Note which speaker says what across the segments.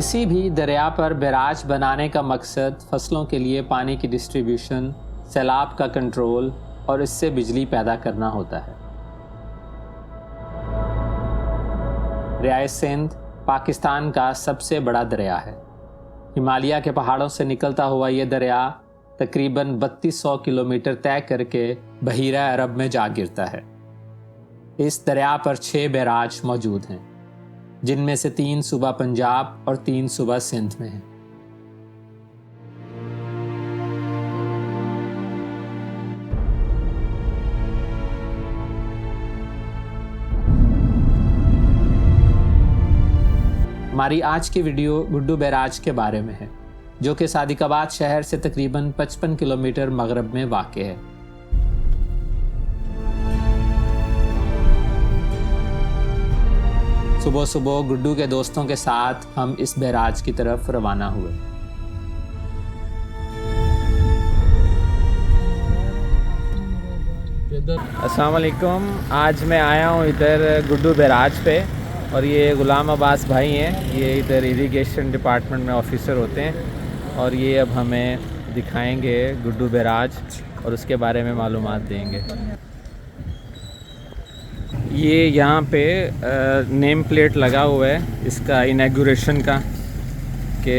Speaker 1: किसी भी दरिया पर बैराज बनाने का मकसद फसलों के लिए पानी की डिस्ट्रीब्यूशन, सैलाब का कंट्रोल और इससे बिजली पैदा करना होता है। दरियाए सिंध पाकिस्तान का सबसे बड़ा दरिया है। हिमालय के पहाड़ों से निकलता हुआ यह दरिया तकरीबन 3200 किलोमीटर तय करके बहीरा अरब में जा गिरता है। इस दरिया पर 6 बैराज मौजूद हैं, जिनमें से 3 सूबा पंजाब और 3 सूबा सिंध में हैं। हमारी आज की वीडियो गुड्डू बैराज के बारे में है, जो कि सादिकाबाद शहर से तकरीबन 55 किलोमीटर मगरब में वाक़ है। सुबह सुबह गुड्डू के दोस्तों के साथ हम इस बैराज की तरफ रवाना हुए।
Speaker 2: अस्सलाम वालेकुम। आज मैं आया हूँ इधर गुड्डू बैराज पे, और ये गुलाम अब्बास भाई हैं, ये इधर इरिगेशन डिपार्टमेंट में ऑफिसर होते हैं, और ये अब हमें दिखाएंगे गुड्डू बैराज और उसके बारे में मालूमात देंगे। ये यहाँ पे नेम प्लेट लगा हुआ है इसका इनॉग्रेशन का, कि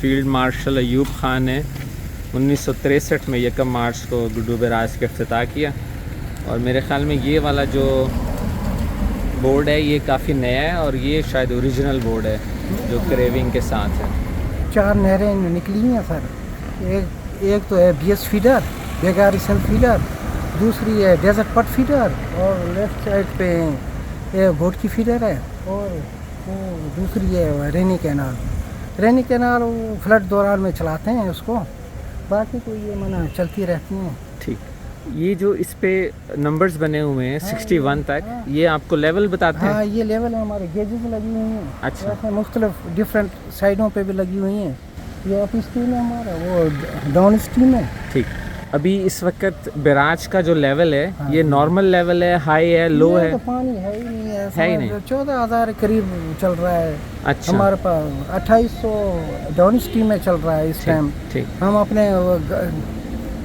Speaker 2: फील्ड मार्शल अयूब ख़ान ने 1963 में 1 मार्च को गुड्डू बैराज का इफ्तिताह किया। और मेरे ख़्याल में ये वाला जो बोर्ड है ये काफ़ी नया है, और ये शायद ओरिजिनल बोर्ड है जो क्रेविंग के साथ है।
Speaker 3: 4 नहरें निकली हैं सर। एक तो है BS फीडर, बेगारी सल फीडर, दूसरी है डेजर्ट पट फीडर, और लेफ्ट साइड पे ये बोट की फीडर है, और वो दूसरी है रेनी कैनाल। रेनी कैनाल वो फ्लड दौरान में चलाते हैं उसको, बाकी तो ये मना चलती रहती हैं।
Speaker 2: ठीक, ये जो इस पे नंबर्स बने हुए हैं 61 तक, ये आपको लेवल बताते हैं?
Speaker 3: हाँ, ये लेवल है, हमारे गेजेस लगी हुई हैं।
Speaker 2: अच्छा,
Speaker 3: मुख्तलिफ डिफरेंट साइडों पे भी लगी हुई हैं। ये अप स्ट्रीम है हमारा, वो डाउन स्ट्रीम है।
Speaker 2: ठीक। अभी इस वक्त बैराज का जो लेवल है, हाँ, ये नॉर्मल लेवल है, हाई है, लो है?
Speaker 3: तो पानी है ही नहीं
Speaker 2: है ही नहीं।
Speaker 3: 14,000 करीब चल रहा है।
Speaker 2: अच्छा।
Speaker 3: हमारे पास 2800 डाउन स्ट्रीम में चल रहा है इस टाइम।
Speaker 2: ठीक।
Speaker 3: हम अपने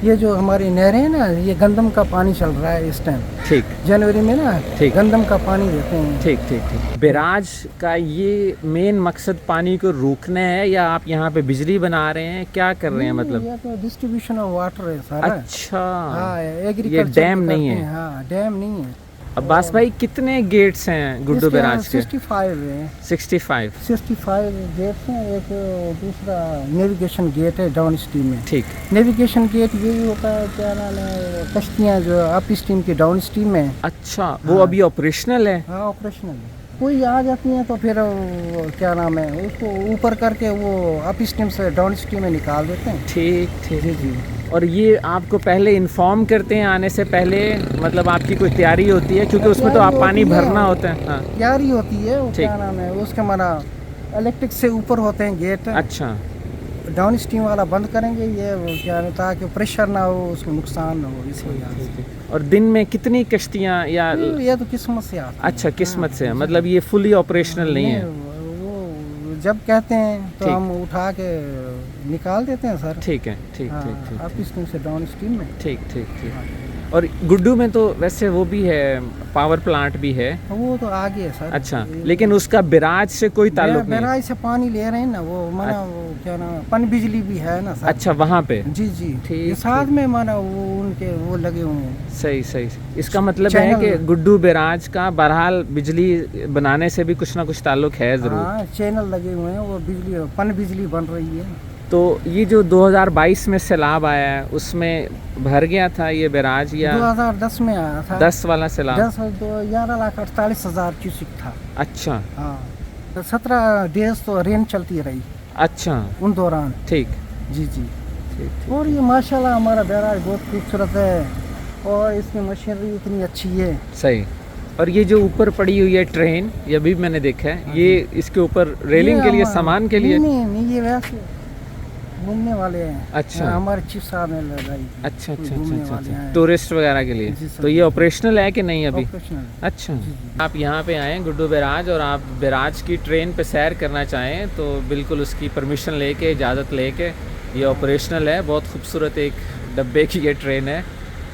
Speaker 3: ये जो हमारी नहरें हैं ना, ये गंदम का पानी चल रहा है इस टाइम।
Speaker 2: ठीक।
Speaker 3: जनवरी में ना, ठीक, गंदम का पानी देते हैं।
Speaker 2: ठीक ठीक ठीक। बैराज का ये मेन मकसद पानी को रोकना है, या आप यहाँ पे बिजली बना रहे हैं, क्या कर रहे हैं मतलब?
Speaker 3: ये तो डिस्ट्रीब्यूशन ऑफ वाटर है सारा।
Speaker 2: अच्छा।
Speaker 3: हाँ,
Speaker 2: ये डैम नहीं है?
Speaker 3: हाँ, डैम नहीं है।
Speaker 2: अब्बास भाई, कितने गेट्स हैं गुड्डू बैराज के?
Speaker 3: 65 है।
Speaker 2: 65
Speaker 3: गेट्स हैं। एक दूसरा नेविगेशन गेट है डाउन स्ट्रीम में।
Speaker 2: ठीक।
Speaker 3: नेविगेशन गेट यही होता है, क्या नाम है, कश्तियाँ जो अप स्ट्रीम की डाउन स्ट्रीम में।
Speaker 2: अच्छा, वो अभी ऑपरेशनल है?
Speaker 3: हाँ, ऑपरेशनल है। कोई आ जाती हैं तो फिर क्या नाम है, उसको ऊपर करके वो अप स्ट्रीम से डाउन स्ट्रीम में निकाल देते हैं।
Speaker 2: ठीक ठीक।
Speaker 3: जी जी।
Speaker 2: और ये आपको पहले इन्फॉर्म करते हैं आने से पहले, मतलब आपकी कोई तैयारी होती है, क्योंकि उसमें तो आप पानी भरना होता है? हाँ,
Speaker 3: तैयारी होती है। वो क्या नाम है, उसके माना इलेक्ट्रिक से ऊपर होते हैं गेट।
Speaker 2: अच्छा।
Speaker 3: डाउन स्ट्रीम वाला बंद करेंगे ये क्या, ताकि प्रेशर ना हो, उसको नुकसान ना हो, इस वजह से।
Speaker 2: और दिन में कितनी कश्तियाँ, या
Speaker 3: ये तो किस्मत से आता है।
Speaker 2: अच्छा, किस्मत से, मतलब ये फुली ऑपरेशनल नहीं है?
Speaker 3: वो जब कहते हैं तो हम उठा के निकाल देते हैं सर।
Speaker 2: ठीक है। ठीक ठीक ठीक।
Speaker 3: अप स्ट्रीम से डाउन स्ट्रीम में।
Speaker 2: ठीक ठीक ठीक। और गुड्डू में तो वैसे वो भी है, पावर प्लांट भी है?
Speaker 3: वो तो आगे है सर।
Speaker 2: अच्छा, लेकिन उसका बैराज से कोई ताल्लुक नहीं?
Speaker 3: बैराज से पानी ले रहे हैं ना, वो माना वो क्या ना, पन बिजली भी है ना सर।
Speaker 2: अच्छा, वहाँ पे?
Speaker 3: जी जी। ठीक। साथ में माना वो उनके वो लगे हुए हैं।
Speaker 2: सही सही। इसका मतलब है कि गुड्डू बैराज का बहरहाल बिजली बनाने से भी कुछ ना कुछ ताल्लुक है जरूर।
Speaker 3: हाँ, चैनल लगे हुए हैं, वो बिजली पन बिजली बन रही है।
Speaker 2: तो ये जो 2022 में सैलाब आया है, उसमें भर गया था ये बैराज, या
Speaker 3: 2010 में आया था?
Speaker 4: 10 वाला सैलाब?
Speaker 3: 11,48,000 क्यूसिक था।
Speaker 2: अच्छा।
Speaker 3: हाँ, 17 डेज तो रेन चलती रही।
Speaker 2: अच्छा,
Speaker 3: उन दौरान।
Speaker 2: ठीक।
Speaker 3: जी जी।
Speaker 2: ठीक।
Speaker 3: और ये माशाल्लाह हमारा बैराज बहुत खूबसूरत है, और इसकी मशीनरी इतनी अच्छी है।
Speaker 2: सही। और ये जो ऊपर पड़ी हुई है ट्रेन, ये भी मैंने देखा है, ये इसके ऊपर रेलिंग के लिए, सामान के लिए?
Speaker 3: नहीं, ये वैसे घूमने वाले हैं।
Speaker 2: अच्छा।
Speaker 3: हमारे चिफ साहब ने लगाई।
Speaker 2: अच्छा अच्छा
Speaker 3: घूमने
Speaker 2: अच्छा
Speaker 3: वाले
Speaker 2: अच्छा
Speaker 3: हैं।
Speaker 2: टूरिस्ट वगैरह के लिए।
Speaker 3: जी सर।
Speaker 2: तो ये ऑपरेशनल है कि नहीं अभी?
Speaker 3: ऑपरेशनल।
Speaker 2: अच्छा।
Speaker 3: जी, जी।
Speaker 2: आप यहाँ पे आएँ गुड्डू बैराज और आप बैराज की ट्रेन पे सैर करना चाहें तो बिल्कुल उसकी परमिशन लेके, इजाज़त लेके, ये ऑपरेशनल है। बहुत खूबसूरत एक डब्बे की ये ट्रेन है,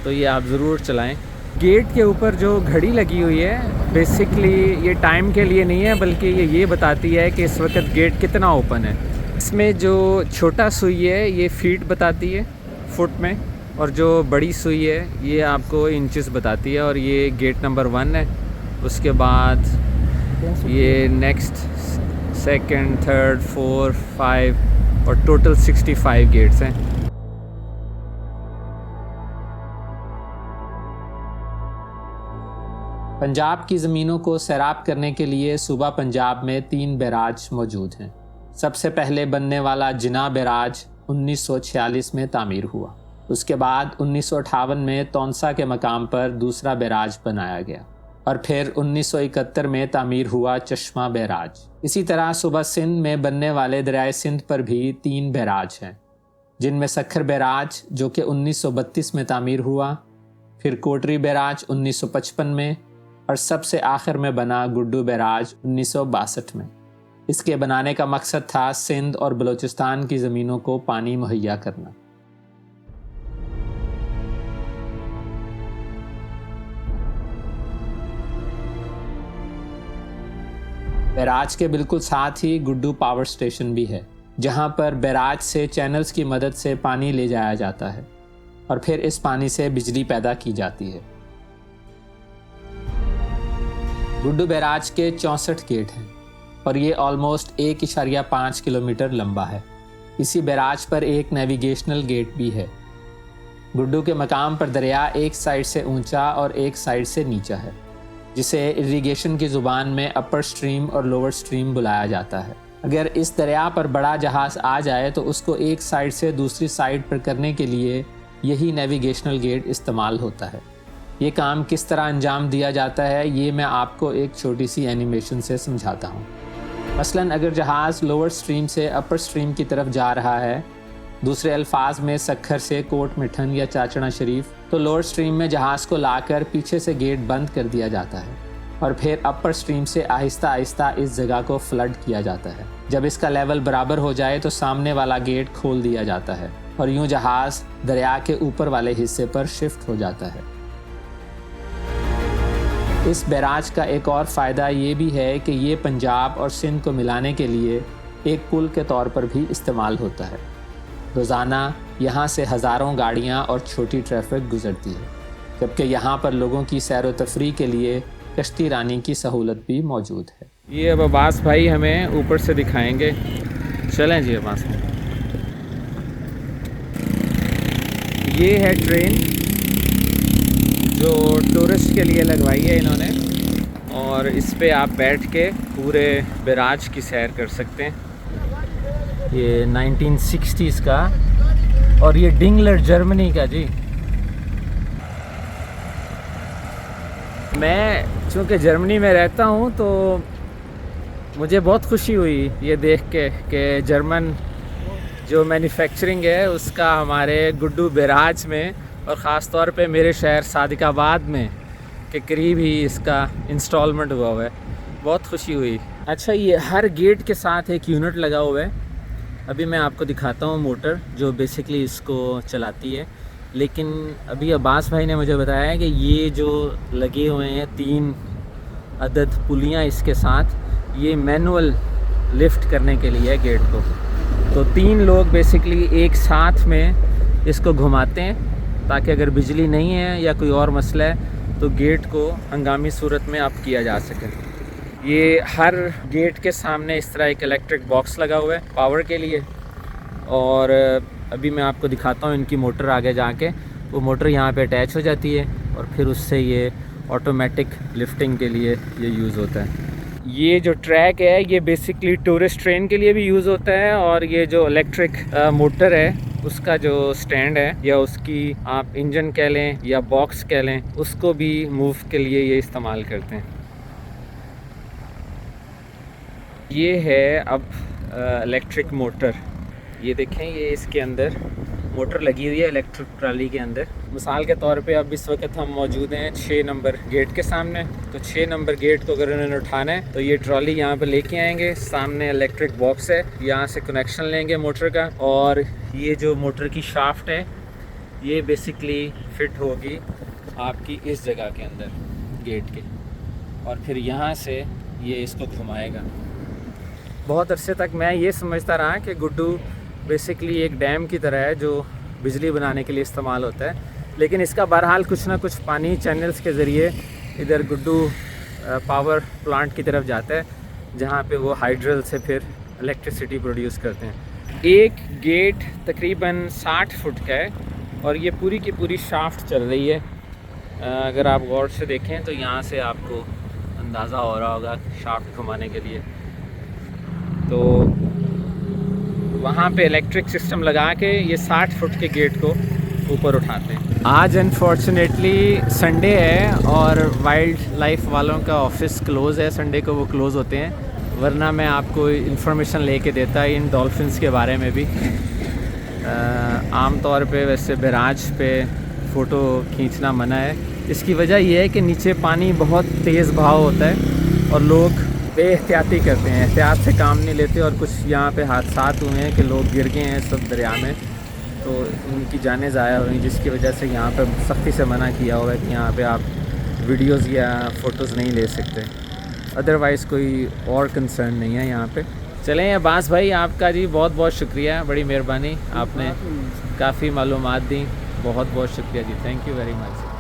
Speaker 2: तो ये आप ज़रूर चलाएं। गेट के ऊपर जो घड़ी लगी हुई है बेसिकली ये टाइम के लिए नहीं है, बल्कि ये बताती है कि इस वक्त गेट कितना ओपन है। इसमें जो छोटा सुई है ये फीट बताती है फुट में, और जो बड़ी सुई है ये आपको इंचेस बताती है। और ये गेट नंबर 1 है। उसके बाद ये नेक्स्ट, सेकंड, थर्ड, 4, 5 और टोटल 65 गेट्स हैं।
Speaker 1: पंजाब की ज़मीनों को सैराब करने के लिए सूबा पंजाब में 3 बैराज मौजूद हैं। सबसे पहले बनने वाला जिना बैराज 1946 में तामीर हुआ। उसके बाद 1958 में तौनसा के मकाम पर दूसरा बैराज बनाया गया और फिर 1971 में तामीर हुआ चश्मा बैराज। इसी तरह सूबा सिंध में बनने वाले दरियाए सिंध पर भी 3 बैराज हैं, जिनमें सखर बैराज जो कि 1932 में तामीर हुआ, फिर कोटरी बैराज 1955 में और सबसे आखिर में बना गुड्डू बैराज 1962 में। इसके बनाने का मकसद था सिंध और बलूचिस्तान की ज़मीनों को पानी मुहैया करना। बैराज के बिल्कुल साथ ही गुड्डू पावर स्टेशन भी है, जहां पर बैराज से चैनल्स की मदद से पानी ले जाया जाता है और फिर इस पानी से बिजली पैदा की जाती है। गुड्डू बैराज के 64 गेट हैं और ये ऑलमोस्ट 1.5 किलोमीटर लंबा है। इसी बैराज पर एक नेविगेशनल गेट भी है। गुड्डू के मकाम पर दरिया एक साइड से ऊंचा और एक साइड से नीचा है, जिसे इरिगेशन की ज़ुबान में अपर स्ट्रीम और लोअर स्ट्रीम बुलाया जाता है। अगर इस दरिया पर बड़ा जहाज़ आ जाए तो उसको एक साइड से दूसरी साइड पर करने के लिए यही नेविगेशनल गेट इस्तेमाल होता है। ये काम किस तरह अंजाम दिया जाता है ये मैं आपको एक छोटी सी एनिमेशन से समझाता हूँ। मसलन अगर जहाज़ लोअर स्ट्रीम से अपर स्ट्रीम की तरफ जा रहा है, दूसरे अल्फाज में सखर से कोट मिठन या चाचड़ा शरीफ, तो लोअर स्ट्रीम में जहाज़ को लाकर पीछे से गेट बंद कर दिया जाता है और फिर अपर स्ट्रीम से आहिस्ता आहिस्ता इस जगह को फ्लड किया जाता है। जब इसका लेवल बराबर हो जाए तो सामने वाला गेट खोल दिया जाता है और यूं जहाज़ दरिया के ऊपर वाले हिस्से पर शिफ्ट हो जाता है। इस बैराज का एक और फ़ायदा ये भी है कि ये पंजाब और सिंध को मिलाने के लिए एक पुल के तौर पर भी इस्तेमाल होता है। रोज़ाना यहाँ से हज़ारों गाड़ियाँ और छोटी ट्रैफिक गुज़रती है, जबकि यहाँ पर लोगों की सैर व तफरी के लिए कश्ती रानी की सहूलत भी मौजूद है।
Speaker 2: ये अब अब्बास भाई हमें ऊपर से दिखाएंगे। चलें जी अब्बास भाई। ये है ट्रेन जो टूरिस्ट के लिए लगवाई है इन्होंने, और इस पे आप बैठ के पूरे बैराज की सैर कर सकते हैं। ये 1960s का और ये डिंगलर जर्मनी का जी। मैं चूँकि जर्मनी में रहता हूँ तो मुझे बहुत खुशी हुई ये देख के कि जर्मन जो मैन्युफैक्चरिंग है उसका हमारे गुड्डू बैराज में और ख़ास तौर पे मेरे शहर सादिकाबाद में के करीब ही इसका इंस्टॉलमेंट हुआ है। बहुत खुशी हुई। अच्छा, ये हर गेट के साथ एक यूनिट लगा हुआ है। अभी मैं आपको दिखाता हूँ मोटर जो बेसिकली इसको चलाती है। लेकिन अभी अब्बास भाई ने मुझे बताया कि ये जो लगे हुए हैं 3 अदद पुलियाँ इसके साथ, ये मैनुअल लिफ्ट करने के लिए है गेट को। तो 3 लोग बेसिकली एक साथ में इसको घुमाते हैं ताकि अगर बिजली नहीं है या कोई और मसला है तो गेट को हंगामी सूरत में अप किया जा सके। ये हर गेट के सामने इस तरह एक इलेक्ट्रिक बॉक्स लगा हुआ है पावर के लिए, और अभी मैं आपको दिखाता हूँ इनकी मोटर आगे जाके। वो मोटर यहाँ पे अटैच हो जाती है और फिर उससे ये ऑटोमेटिक लिफ्टिंग के लिए ये यूज़ होता है। ये जो ट्रैक है ये बेसिकली टूरिस्ट ट्रेन के लिए भी यूज़ होता है, और ये जो इलेक्ट्रिक मोटर है उसका जो स्टैंड है या उसकी आप इंजन कह लें या बॉक्स कह लें, उसको भी मूव के लिए ये इस्तेमाल करते हैं। ये है अब इलेक्ट्रिक मोटर। ये देखें, ये इसके अंदर मोटर लगी हुई है इलेक्ट्रिक ट्रॉली के अंदर। मिसाल के तौर पे अब इस वक्त हम मौजूद हैं 6 नंबर गेट के सामने। तो 6 नंबर गेट को अगर उन्होंने उठाना है तो ये ट्रॉली यहाँ पे लेके आएंगे। सामने इलेक्ट्रिक बॉक्स है, यहाँ से कनेक्शन लेंगे मोटर का, और ये जो मोटर की शाफ्ट है ये बेसिकली फिट होगी आपकी इस जगह के अंदर गेट के, और फिर यहाँ से ये इसको घुमाएगा। बहुत अरसे तक मैं ये समझता रहा कि गुड्डू बेसिकली एक डैम की तरह है जो बिजली बनाने के लिए इस्तेमाल होता है, लेकिन इसका बहरहाल कुछ ना कुछ पानी चैनल्स के ज़रिए इधर गुड्डू पावर प्लांट की तरफ जाता है, जहाँ पे वो हाइड्रल से फिर इलेक्ट्रिसिटी प्रोड्यूस करते हैं। एक गेट तकरीबन 60 फुट का है और ये पूरी की पूरी शाफ्ट चल रही है। अगर आप गौर से देखें तो यहाँ से आपको अंदाज़ा हो रहा होगा शाफ्ट घुमाने के लिए। तो वहाँ पे इलेक्ट्रिक सिस्टम लगा के ये 60 फुट के गेट को ऊपर उठाते हैं। आज अनफॉर्चुनेटली संडे है और वाइल्ड लाइफ वालों का ऑफिस क्लोज़ है, संडे को वो क्लोज़ होते हैं, वरना मैं आपको इन्फॉर्मेशन लेके देता इन डॉल्फिन्स के बारे में भी। आम तौर पे वैसे बैराज पे फ़ोटो खींचना मना है। इसकी वजह यह है कि नीचे पानी बहुत तेज़ बहाव होता है और लोग बेहतियाती करते हैं, एहतियात से काम नहीं लेते, और कुछ यहाँ पे हादसात हुए हैं कि लोग गिर गए हैं सब दरिया में, तो उनकी जानें ज़ाया हुई, जिसकी वजह से यहाँ पे सख्ती से मना किया हुआ है कि यहाँ पे आप वीडियोज़ या फ़ोटोज़ नहीं ले सकते। अदरवाइज़ कोई और कंसर्न नहीं है यहाँ पे। चलें अब्बास भाई, आपका जी बहुत बहुत शुक्रिया, बड़ी मेहरबानी, आपने काफ़ी मालूमात दी, बहुत बहुत शुक्रिया जी, थैंक यू वेरी मच।